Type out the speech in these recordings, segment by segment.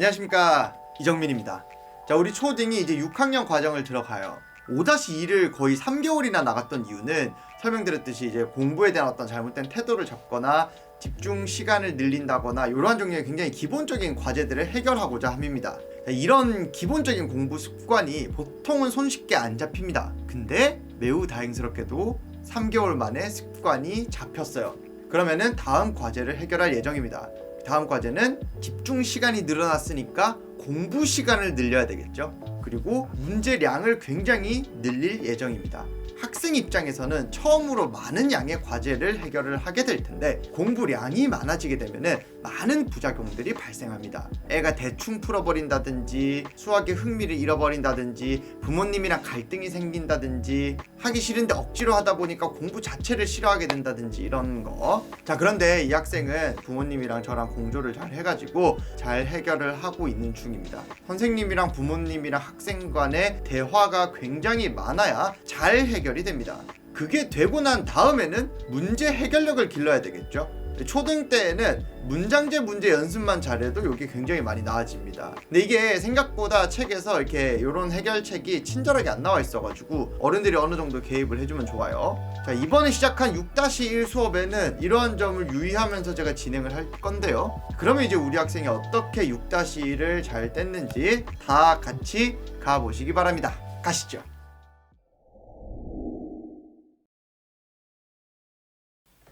안녕하십니까, 이정민입니다. 자, 우리 초딩이 이제 6학년 과정을 들어가요. 5-2를 거의 3개월이나 나갔던 이유는 설명드렸듯이 이제 공부에 대한 어떤 잘못된 태도를 잡거나 집중 시간을 늘린다거나 이러한 종류의 굉장히 기본적인 과제들을 해결하고자 함입니다. 이런 기본적인 공부 습관이 보통은 손쉽게 안 잡힙니다. 근데 매우 다행스럽게도 3개월 만에 습관이 잡혔어요. 그러면은 다음 과제를 해결할 예정입니다. 다음 과제는 집중 시간이 늘어났으니까 공부 시간을 늘려야 되겠죠. 그리고 문제량을 굉장히 늘릴 예정입니다. 학생 입장에서는 처음으로 많은 양의 과제를 해결을 하게 될 텐데 공부량이 많아지게 되면은 많은 부작용들이 발생합니다. 애가 대충 풀어버린다든지 수학의 흥미를 잃어버린다든지 부모님이랑 갈등이 생긴다든지 하기 싫은데 억지로 하다 보니까 공부 자체를 싫어하게 된다든지 이런 거. 자, 그런데 이 학생은 부모님이랑 저랑 공조를 잘 해가지고 잘 해결을 하고 있는 중입니다. 선생님이랑 부모님이랑 학생 간의 대화가 굉장히 많아야 잘 해결이 됩니다. 그게 되고 난 다음에는 문제 해결력을 길러야 되겠죠. 초등 때에는 문장제 문제 연습만 잘해도 이게 굉장히 많이 나아집니다. 근데 이게 생각보다 책에서 이렇게 이런 해결책이 친절하게 안 나와 있어가지고 어른들이 어느 정도 개입을 해주면 좋아요. 자, 이번에 시작한 6-1 수업에는 이러한 점을 유의하면서 제가 진행을 할 건데요. 그러면 이제 우리 학생이 어떻게 6-1을 잘 뗐는지 다 같이 가보시기 바랍니다. 가시죠.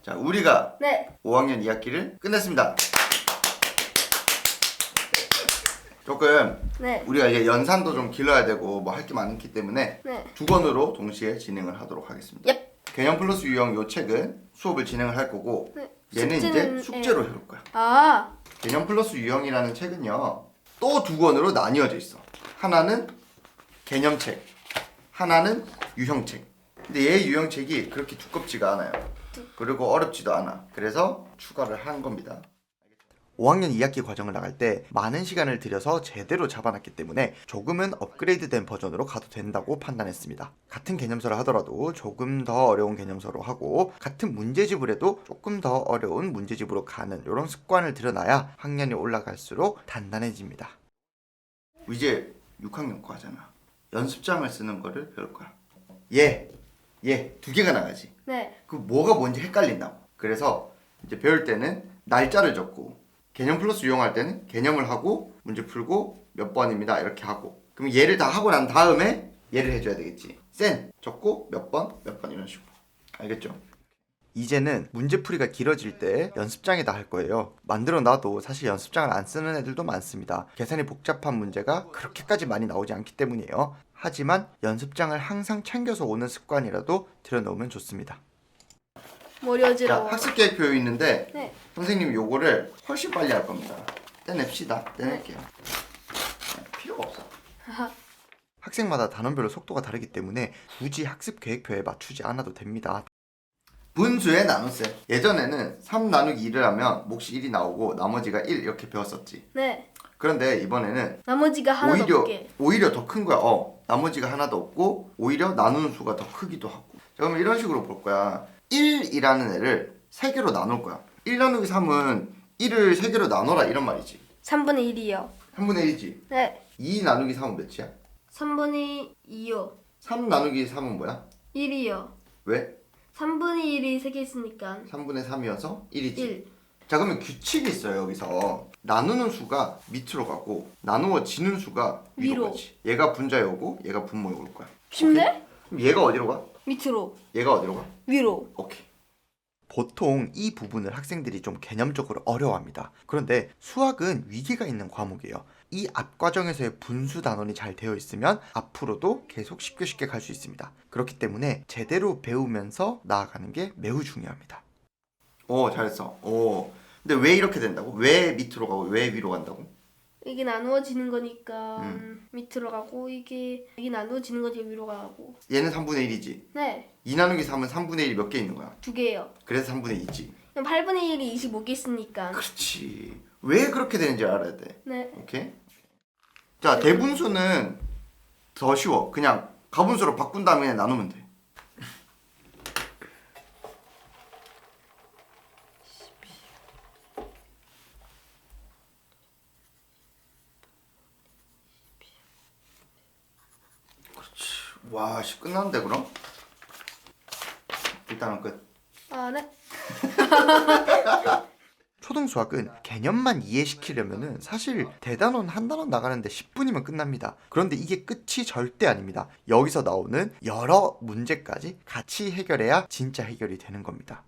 자, 우리가 5학년 2학기를 끝냈습니다. 조금 우리가 이제 연산도 좀 길러야 되고 뭐 할 게 많기 때문에 두 권으로 동시에 진행을 하도록 하겠습니다. 개념 플러스 유형 요 책은 수업을 진행을 할 거고 얘는 이제 숙제로 해볼 거야. 개념 플러스 유형이라는 책은요 또 두 권으로 나뉘어져 있어. 하나는 개념책, 하나는 유형책. 근데 얘 유형책이 그렇게 두껍지가 않아요. 그리고 어렵지도 않아. 그래서 추가를 한 겁니다. 5학년 2학기 과정을 나갈 때 많은 시간을 들여서 제대로 잡아놨기 때문에 조금은 업그레이드된 버전으로 가도 된다고 판단했습니다. 같은 개념서를 하더라도 조금 더 어려운 개념서로 하고 같은 문제집을 해도 조금 더 어려운 문제집으로 가는 이런 습관을 들여놔야 학년이 올라갈수록 단단해집니다. 이제 6학년 거잖아. 연습장을 쓰는 거를 배울 거야. 얘 두 개가 나가지. 그 뭐가 뭔지 헷갈린다고. 그래서 이제 배울 때는 날짜를 적고 개념 플러스 유형할 때는 개념을 하고 문제 풀고 몇 번입니다 이렇게 하고 그럼 얘를 다 하고 난 다음에 얘를 해줘야 되겠지. 센 적고 몇 번 이런 식으로. 알겠죠? 이제는 문제풀이가 길어질 때 연습장에다 할 거예요. 만들어 놔도 사실 연습장을 안 쓰는 애들도 많습니다. 계산이 복잡한 문제가 그렇게까지 많이 나오지 않기 때문이에요. 하지만 연습장을 항상 챙겨서 오는 습관이라도 들여놓으면 좋습니다. 머리 어지러워. 자, 학습 계획표 있는데 선생님이 요거를 훨씬 빨리 할 겁니다. 떼냅시다. 떼낼게요. 필요가 없어. 학생마다 단원별로 속도가 다르기 때문에 굳이 학습 계획표에 맞추지 않아도 됩니다. 분수의 나눗셈. 예전에는 3 나누기 2를 하면 몫이 1이 나오고 나머지가 1 이렇게 배웠었지. 그런데 이번에는 나머지가 하나도 없게. 오히려 더 큰 거야. 나머지가 하나도 없고 오히려 나누는 수가 더 크기도 하고. 자, 그러면 이런 식으로 볼 거야. 1이라는 애를 3개로 나눌 거야. 1 나누기 3은 1을 3개로 나눠라 이런 말이지. 3분의 1이요. 3분의 1이지. 2 나누기 3은 몇이야? 3분의 2요. 3 나누기 3은 뭐야? 1이요. 왜? 3분의 1이 3개 있으니까 3분의 3이어서 1이지. 1. 자, 그러면 규칙이 있어요. 여기서 나누는 수가 밑으로 가고 나누어지는 수가 위로 가지. 얘가 분자에 오고 얘가 분모에 올 거야. 쉽네? 오케이? 그럼 얘가 어디로 가? 밑으로. 얘가 어디로 가? 위로. 오케이. 보통 이 부분을 학생들이 좀 개념적으로 어려워합니다. 그런데 수학은 위계가 있는 과목이에요. 이 앞 과정에서의 분수 단원이 잘 되어 있으면 앞으로도 계속 쉽게 갈 수 있습니다. 그렇기 때문에 제대로 배우면서 나아가는 게 매우 중요합니다. 오, 잘했어. 근데 왜 이렇게 된다고? 왜 밑으로 가고 왜 위로 간다고? 이게 나누어지는 거니까 밑으로 가고 이게 나누어지는 거니까 위로 가고. 얘는 3분의 1이지. 2 나누기 3은 3분의 1이 몇 개 있는 거야? 2개요. 그래서 3분의 2지. 그럼 8분의 1이 25개 있으니까. 그렇지. 왜 그렇게 되는지 알아야 돼. 오케이? 자, 대분수는 더 쉬워. 그냥 가분수로 바꾼 다음에 그냥 나누면 돼. 와, 씨 끝났는데 그럼? 일단은 끝. 아, 네. 초등수학은 개념만 이해시키려면은 사실 대단원 한 단원 나가는데 10분이면 끝납니다. 그런데 이게 끝이 절대 아닙니다. 여기서 나오는 여러 문제까지 같이 해결해야 진짜 해결이 되는 겁니다.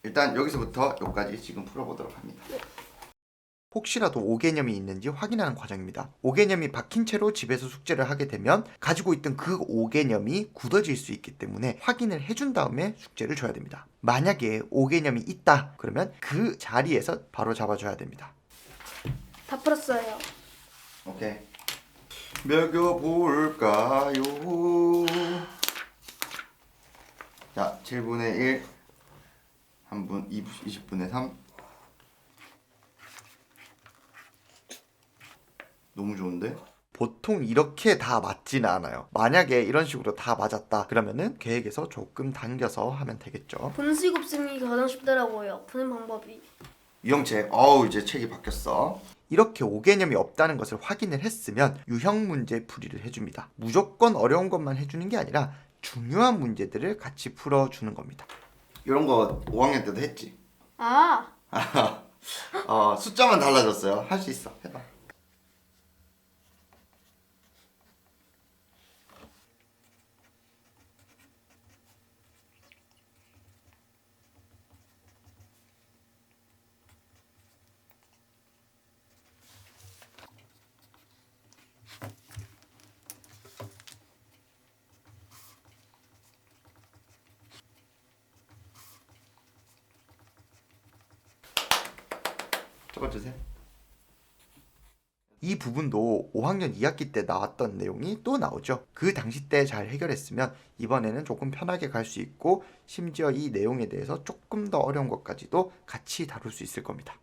일단 여기서부터 여기까지 지금 풀어보도록 합니다. 혹시라도 5개념이 있는지 확인하는 과정입니다. 5개념이 박힌 채로 집에서 숙제를 하게 되면 가지고 있던 그 5개념이 굳어질 수 있기 때문에 확인을 해준 다음에 숙제를 줘야 됩니다. 만약에 5개념이 있다 그러면 그 자리에서 바로 잡아줘야 됩니다. 다 풀었어요. 오케이. 매겨볼까요? 자, 7분의 1 1분 20분의 3 너무 좋은데? 보통 이렇게 다 맞지는 않아요. 만약에 이런 식으로 다 맞았다 그러면은 계획에서 조금 당겨서 하면 되겠죠. 분수 곱셈이 가장 쉽더라고요. 푸는 방법이. 유형책, 이제 책이 바뀌었어. 이렇게 5개념이 없다는 것을 확인을 했으면 유형 문제 풀이를 해줍니다. 무조건 어려운 것만 해주는 게 아니라 중요한 문제들을 같이 풀어주는 겁니다. 이런 거 5학년 때도 했지? 아, 숫자만 달라졌어요. 할 수 있어. 해봐. 적어주세요. 이 부분도 5학년 2학기 때 나왔던 내용이 또 나오죠. 그 당시 때 잘 해결했으면 이번에는 조금 편하게 갈 수 있고 심지어 이 내용에 대해서 조금 더 어려운 것까지도 같이 다룰 수 있을 겁니다.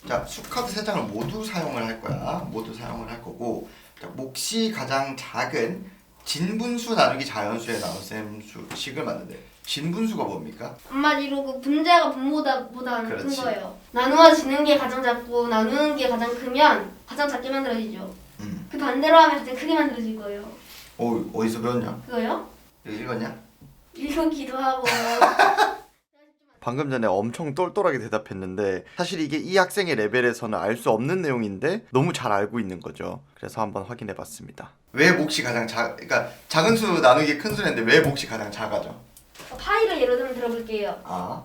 자, 수카드 3장을 모두 사용을 할 거야. 모두 사용을 할 거고, 자, 몫이 가장 작은 진분수 나누기 자연수의 나눗셈 식을 만드는데, 진분수가 뭡니까? 한마디로 그 분자가 분모보다 큰 그렇지. 거예요. 나누어지는 게 가장 작고 나누는 게 가장 크면 가장 작게 만들어지죠. 그 반대로 하면 가장 크게 만들어질 거예요. 어디서 배웠냐? 그거요? 여기 읽었냐? 읽기도 하고. 방금 전에 엄청 똘똘하게 대답했는데 사실 이게 이 학생의 레벨에서는 알 수 없는 내용인데 너무 잘 알고 있는 거죠. 그래서 한번 확인해 봤습니다. 왜 몫이 가장 그러니까 작은 수 나누기 큰 수인데 왜 몫이 가장 작아져? 파이를 예로 들면 들어볼게요. 아,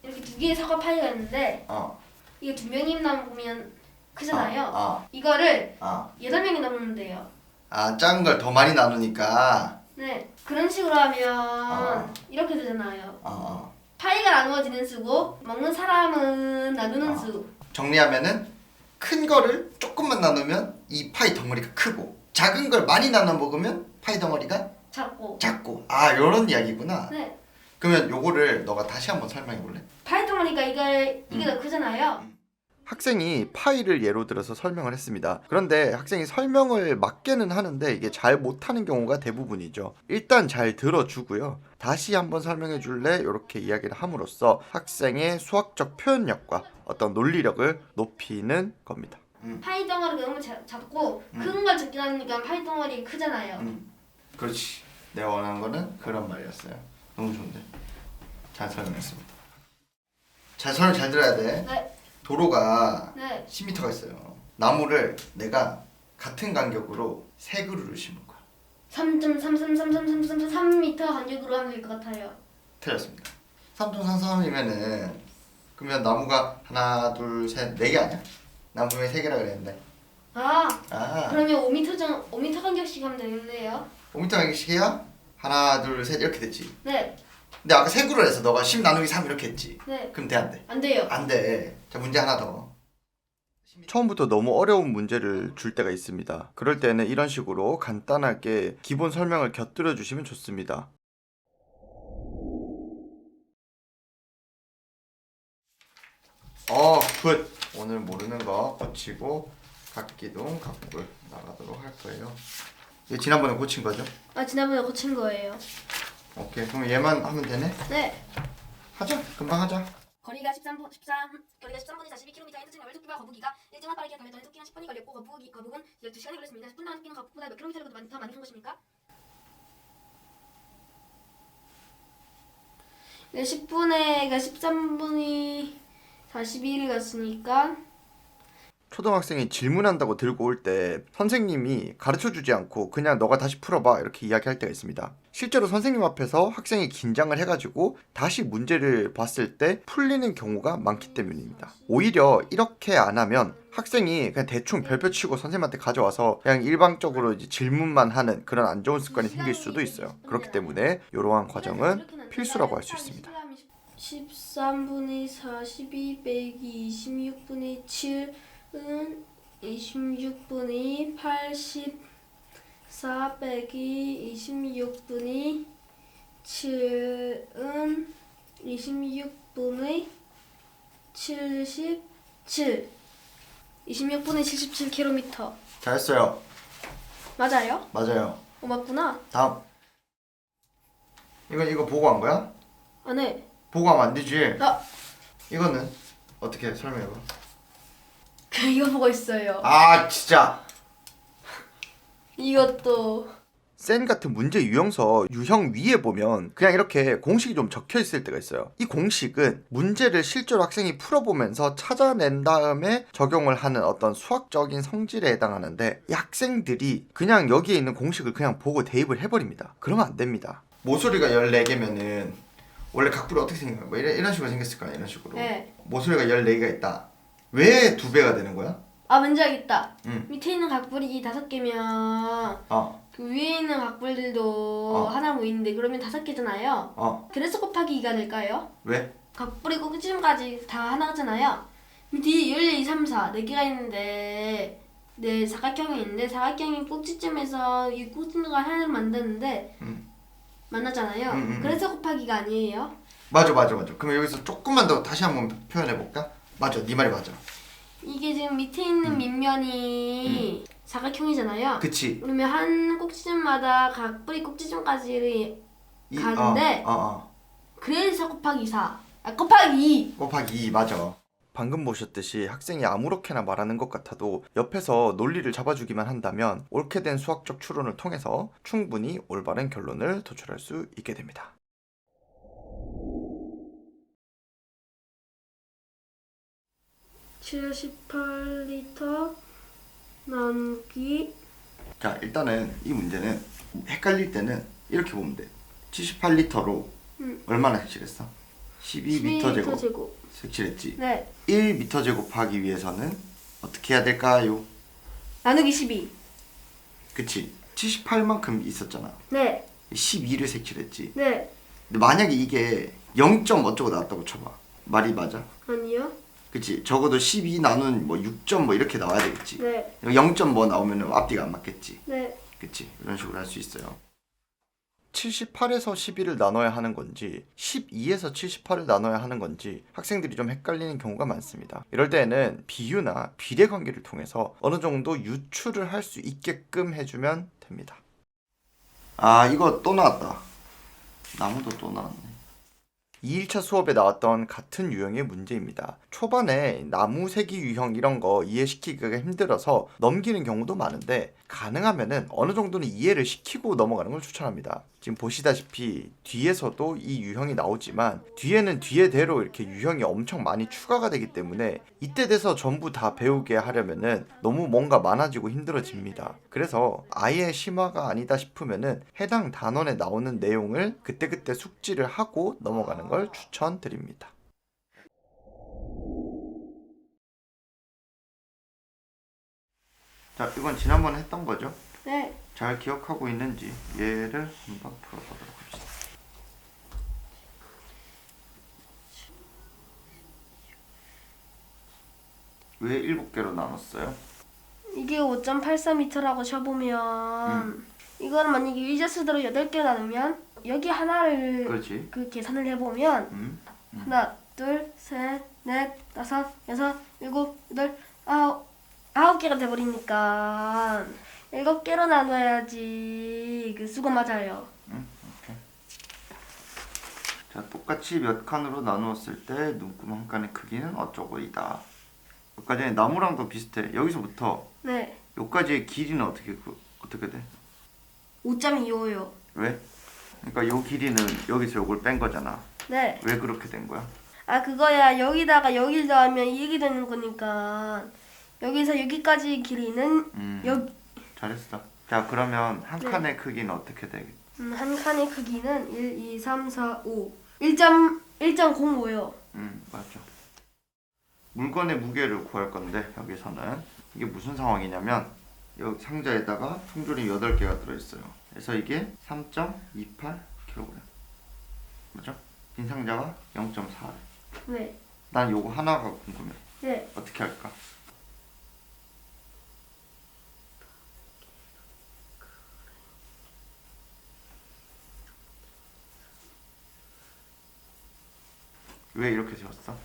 이렇게 두 개의 사과 파이가 있는데 어, 이게 2명이 남으면 크잖아요. 아, 이거를 아, 8명이 남으면 돼요. 아, 작은 걸 더 많이 나누니까. 네, 그런 식으로 하면 이렇게 되잖아요. 파이가 나누어지는 수고 먹는 사람은 나누는 수. 정리하면은 큰 거를 조금만 나누면 이 파이 덩어리가 크고 작은 걸 많이 나눠 먹으면 파이 덩어리가 작고. 요런 이야기구나. 네. 그러면 요거를 너가 다시 한번 설명해 볼래? 파이 덩어리가 이게 더 크잖아요. 학생이 파이를 예로 들어서 설명을 했습니다. 그런데 학생이 설명을 맞게는 하는데 이게 잘 못하는 경우가 대부분이죠. 일단 잘 들어주고요. 다시 한번 설명해 줄래? 이렇게 이야기를 함으로써 학생의 수학적 표현력과 어떤 논리력을 높이는 겁니다. 파이 덩어리가 너무 작고 큰 걸 작게 나누니까 파이 덩어리가 크잖아요. 그렇지. 내가 원하는 거는 그런 말이었어요. 너무 좋은데. 잘 설명했습니다. 설명 잘 들어야 돼. 네. 도로가 네. 10m가 있어요. 나무를 내가 같은 간격으로 3그루를 심을 거야. 3.3333333m 간격으로 하면 될 것 같아요. 틀렸습니다. 3.33이면은 그러면 나무가 하나, 둘, 셋, 4개 아니야? 난 분명히 3개라 그랬는데. 그러면 5m 간격씩 하면 되겠네요. 5m 간격씩 해야 하나, 둘, 셋 이렇게 됐지. 네. 근데 아까 3그루를 해서 너가 10 나누기 3 이렇게 했지. 네. 그럼 돼, 안 돼? 안 돼요. 안 돼. 자, 문제 하나 더. 처음부터 너무 어려운 문제를 줄 때가 있습니다. 그럴 때는 이런 식으로 간단하게 기본 설명을 곁들여 주시면 좋습니다. 굿! 오늘 모르는 거 고치고 각기둥 각불 나가도록 할 거예요. 이게 지난번에 고친 거죠? 지난번에 고친 거예요. 오케이. 그럼 얘만 하면 되네? 네. 하자. 금방 하자. 거리가 13분이 42km인 특징을 토끼와 거북이가 일정한 빠르게 달렸더니 토끼는 10분이 걸렸고 거북은 12시간이 걸렸습니다. 10분 동안 토끼는 거북보다 몇 킬로미터를 더 많이 간 것입니까? 네, 10분에 13분이 42를 갔으니까 초등학생이 질문한다고 들고 올 때 선생님이 가르쳐주지 않고 그냥 너가 다시 풀어봐 이렇게 이야기할 때가 있습니다. 실제로 선생님 앞에서 학생이 긴장을 해가지고 다시 문제를 봤을 때 풀리는 경우가 많기 때문입니다. 오히려 이렇게 안 하면 학생이 그냥 대충 별표 치고 선생님한테 가져와서 그냥 일방적으로 이제 질문만 하는 그런 안 좋은 습관이 생길 수도 있어요. 그렇기 때문에 이러한 과정은 필수라고 할 수 있습니다. 13분의 42 빼기 26분의 7은 26분의 84 빼기 26분의 7은 26분의 77 26분의 77km 잘했어요. 맞아요? 맞아요. 맞구나. 다음. 이거 보고 한 거야? 안 해. 보고 하면 안 되지. 아, 이거는 어떻게 설명해봐. 이거 보고 있어요. 아 진짜. 이것도 센 같은 문제 유형서 유형 위에 보면 그냥 이렇게 공식이 좀 적혀 있을 때가 있어요. 이 공식은 문제를 실제로 학생이 풀어보면서 찾아낸 다음에 적용을 하는 어떤 수학적인 성질에 해당하는데 이 학생들이 그냥 여기에 있는 공식을 그냥 보고 대입을 해버립니다. 그러면 안 됩니다. 모서리가 14개면은 원래 각불이 어떻게 생겨요? 뭐 이런 식으로 생겼을 거야. 이런 식으로. 네. 모서리가 14개가 있다. 왜 2배가 되는 거야? 아, 문제 알겠다. 응. 밑에 있는 각불이 5개면 그 위에 있는 각불들도 하나 모이는데 그러면 5개잖아요. 그래서 곱하기 2가 될까요? 왜? 각불이 꼭지점까지 다 하나잖아요. 뒤에 14, 2, 3, 4 4개가 있는데 네, 사각형이 있는데 사각형이 꼭지점에서 이 꼭지점과 하나를 만드는데 만나잖아요. 그래서 곱하기가 아니에요. 맞아. 그럼 여기서 조금만 더 다시 한번 표현해 볼까? 맞아, 네 말이 맞아. 이게 지금 밑에 있는 밑면이 사각형이잖아요. 그치. 그러면 한 꼭지점마다 각불이 꼭지점까지 가는데 그래서 곱하기 4. 곱하기 2. 곱하기 2 맞아. 방금 보셨듯이 학생이 아무렇게나 말하는 것 같아도 옆에서 논리를 잡아주기만 한다면 옳게 된 수학적 추론을 통해서 충분히 올바른 결론을 도출할 수 있게 됩니다. (78리터) 나누기. 자, 일단은 이 문제는 헷갈릴 때는 이렇게 보면 돼. 78리터로 얼마나 색칠했어? 12m 제곱 색칠했지? 네. 1m 제곱하기 위해서는 어떻게 해야 될까요? 나누기 12. 그치? 78만큼 있었잖아. 네. 12를 색칠했지? 네. 근데 만약에 이게 0. 어쩌고 나왔다고 쳐봐. 말이 맞아? 아니요. 그치? 적어도 12 나눈 뭐 6점 뭐 이렇게 나와야 되겠지? 네. 0. 뭐 나오면 앞뒤가 안 맞겠지? 네. 그치? 이런 식으로 할 수 있어요. 78에서 12를 나눠야 하는 건지 12에서 78을 나눠야 하는 건지 학생들이 좀 헷갈리는 경우가 많습니다. 이럴 때에는 비유나 비례관계를 통해서 어느 정도 유추를 할 수 있게끔 해주면 됩니다. 아, 이거 또 나왔다. 나무도 또 나왔네. 2일차 수업에 나왔던 같은 유형의 문제입니다. 초반에 나무 세기 유형 이런 거 이해시키기가 힘들어서 넘기는 경우도 많은데 가능하면은 어느 정도는 이해를 시키고 넘어가는 걸 추천합니다. 지금 보시다시피 뒤에서도 이 유형이 나오지만 뒤에는 뒤에대로 이렇게 유형이 엄청 많이 추가가 되기 때문에 이때 돼서 전부 다 배우게 하려면은 너무 뭔가 많아지고 힘들어집니다. 그래서 아예 심화가 아니다 싶으면은 해당 단원에 나오는 내용을 그때그때 숙지를 하고 넘어가는 걸 추천드립니다. 자, 이건 지난번에 했던 거죠? 네. 잘 기억하고 있는지 얘를 한번 풀어보도록 합시다. 왜 7개로 나눴어요? 이게 5.84m라고 쳐보면 이거는 만약에 일자수대로 8개 나누면 여기 하나를 그렇지. 그 계산을 해보면 하나, 둘, 셋, 넷, 다섯, 여섯, 일곱, 여덟, 아홉 개가 돼버리니까 7개로 나눠야지 그 수가 맞아요. 오케이. 자, 똑같이 몇 칸으로 나누었을 때 눈금 한 칸의 크기는 어쩌고이다. 여기까지 나무랑도 비슷해. 여기서부터 네. 여기까지의 길이는 어떻게 돼? 5.25요. 왜? 그러니까 요 길이는 여기서 요걸 뺀 거잖아. 네. 왜 그렇게 된 거야? 아 그거야. 여기다가 여기를 더하면 이게 되는 거니까 여기서 여기까지 길이는 여기. 잘했어. 자, 그러면 한 네. 칸의 크기는 어떻게 되겠? 한 칸의 크기는 1, 2, 3, 4, 5. 1.05요. 맞죠. 물건의 무게를 구할 건데 여기서는 이게 무슨 상황이냐면 여기 상자에다가 통조림 8개가 들어있어요. 그래서 이게 3.28kg. 맞죠? 빈 상자가 0.4. 네. 난 요거 하나가 궁금해. 네. 어떻게 할까? 왜 이렇게 세웠어?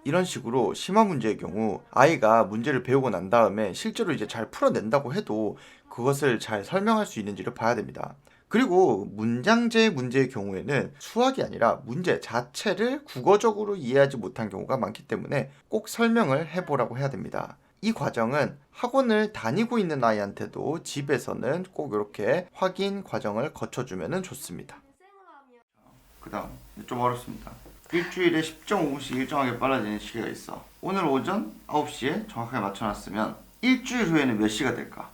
이런 식으로 심화 문제의 경우 아이가 문제를 배우고 난 다음에 실제로 이제 잘 풀어낸다고 해도 그것을 잘 설명할 수 있는지를 봐야 됩니다. 그리고 문장제 문제의 경우에는 수학이 아니라 문제 자체를 국어적으로 이해하지 못한 경우가 많기 때문에 꼭 설명을 해보라고 해야 됩니다. 이 과정은 학원을 다니고 있는 아이한테도 집에서는 꼭 이렇게 확인 과정을 거쳐주면 좋습니다. 그 다음 좀 어렵습니다. 일주일에 10.5분씩 일정하게 빨라지는 시계가 있어. 오늘 오전 9시에 정확하게 맞춰놨으면 일주일 후에는 몇 시가 될까?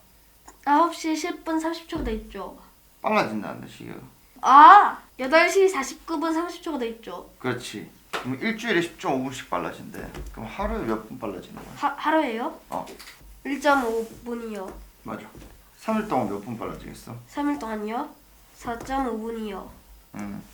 9시 10분 30초가 돼 있죠. 빨라진다는데 시계가. 아! 8시 49분 30초가 돼 있죠. 그렇지. 그럼 일주일에 10.5분씩 빨라진대. 그럼 하루에 몇 분 빨라지는 거야? 하루에요? 1.5분이요. 맞아. 3일 동안 몇 분 빨라지겠어? 3일 동안요? 4.5분이요.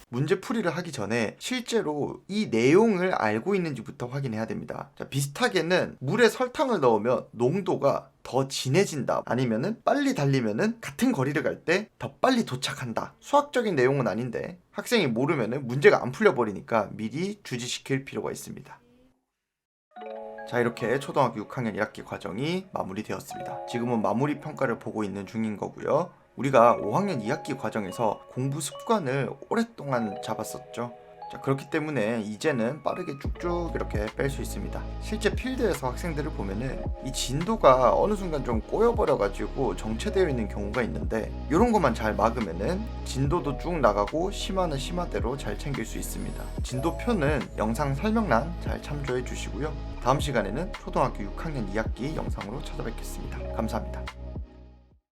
문제 풀이를 하기 전에 실제로 이 내용을 알고 있는지부터 확인해야 됩니다. 자, 비슷하게는 물에 설탕을 넣으면 농도가 더 진해진다. 아니면은 빨리 달리면은 같은 거리를 갈 때 더 빨리 도착한다. 수학적인 내용은 아닌데 학생이 모르면은 문제가 안 풀려버리니까 미리 주지시킬 필요가 있습니다. 자, 이렇게 초등학교 6학년 1학기 과정이 마무리되었습니다. 지금은 마무리 평가를 보고 있는 중인 거고요. 우리가 5학년 2학기 과정에서 공부 습관을 오랫동안 잡았었죠. 자, 그렇기 때문에 이제는 빠르게 쭉쭉 이렇게 뺄 수 있습니다. 실제 필드에서 학생들을 보면은 이 진도가 어느 순간 좀 꼬여버려가지고 정체되어 있는 경우가 있는데 이런 것만 잘 막으면은 진도도 쭉 나가고 심화는 심화대로 잘 챙길 수 있습니다. 진도표는 영상 설명란 잘 참조해 주시고요. 다음 시간에는 초등학교 6학년 2학기 영상으로 찾아뵙겠습니다. 감사합니다.